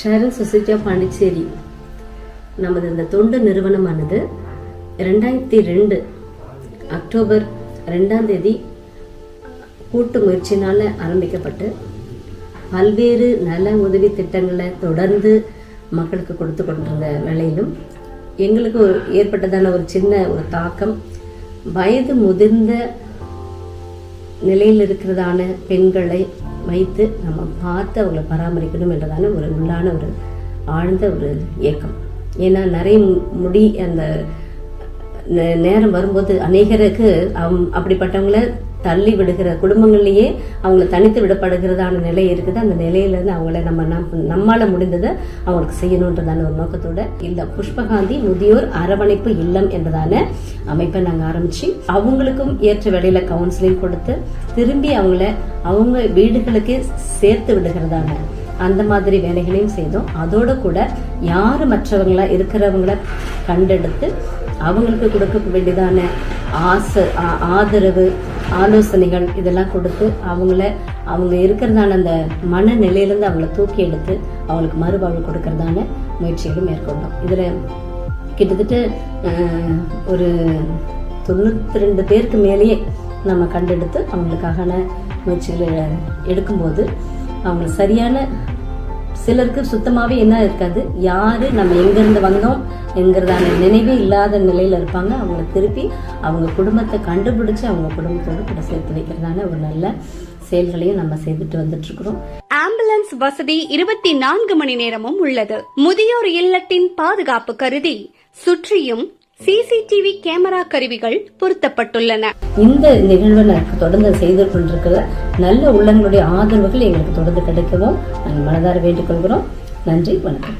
ஷேரன் society of Pondicherry நமது இந்த தொண்டு நிறுவனமானது 2002 அக்டோபர் 2ஆம் தேதி கூட்டு முயற்சினால ஆரம்பிக்கப்பட்டு பல்வேறு நல உதவி திட்டங்களை தொடர்ந்து மக்களுக்கு கொடுத்து கொண்டிருந்த வேளையிலும் எங்களுக்கு ஏற்பட்டதான ஒரு சின்ன ஒரு தாக்கம், வயது முதிர்ந்த நிலையில் இருக்கிறதான பெண்களை வைத்து நம்ம பார்த்து அவங்களை பராமரிக்கணும் என்றதான ஒரு உள்ளான ஒரு ஆழ்ந்த ஒரு ஏக்கம். ஏன்னா நிறைய முடி அந்த நேரம் வரும்போது அநேகருக்கு அப்படிப்பட்டவங்கள தள்ளி விடுகிற குடும்பங்கள்லயே அவங்களை தனித்து விடப்படுகிறதான நிலை இருக்குது. அந்த நிலையில இருந்து அவங்கள நம்மால முடிந்ததை அவங்களுக்கு செய்யணும்ன்றதான ஒரு நோக்கத்தோட இந்த புஷ்பகாந்தி முதியோர் அரவணைப்பு இல்லம் என்றதான அமைப்பை நாங்க ஆரம்பிச்சு அவங்களுக்கும் ஏற்ற வேலையில கவுன்சிலிங் கொடுத்து திரும்பி அவங்க வீடுகளுக்கே சேர்த்து விடுகிறதான அந்த மாதிரி வேலைகளையும் செய்தோம். அதோட கூட யாரு மற்றவங்களா இருக்கிறவங்கள கண்டெடுத்து அவங்களுக்கு கொடுக்க வேண்டியதான ஆதரவு ஆலோசனைகள் இதெல்லாம் கொடுத்து அவங்க இருக்கிறதான அந்த மனநிலையிலிருந்து அவங்கள தூக்கி எடுத்து அவங்களுக்கு மறுவாழ்வு கொடுக்கறதான முயற்சிகளும் மேற்கொண்டோம். இதுல கிட்டத்தட்ட ஒரு 92 பேருக்கு மேலேயே நம்ம கண்டெடுத்து அவங்களுக்கான முயற்சிகளை எடுக்கும்போது அவங்க சரியான சிலருக்கு சுத்தமாவே என்ன இருக்காது, யாரு நம்ம எங்க இருந்து வந்தோம் என்கிறதான நினைவே இல்லாத நிலையில இருப்பாங்க. அவங்களை திருப்பி அவங்க குடும்பத்தை கண்டுபிடிச்சு அவங்க குடும்பத்தோட கூட சேர்த்து வைக்கிறதான ஒரு நல்ல செயல்களையும் நம்ம செய்துட்டு வந்துட்டு இருக்கிறோம். ஆம்புலன்ஸ் வசதி 24 மணி நேரமும் உள்ளது. முதியோர் இல்லத்தின் பாதுகாப்பு கருதி சுற்றியும் சிசிடிவி கேமரா கருவிகள் பொருத்தப்பட்டுள்ளன. இந்த நிகழ்வை எனக்கு தொடர்ந்து செய்து கொண்டிருக்கிற நல்ல உள்ளங்களுடைய ஆதரவுகள் எங்களுக்கு தொடர்ந்து கிடைக்கவும் நாங்கள் மனதார வேண்டிக் கொள்கிறோம். நன்றி, வணக்கம்.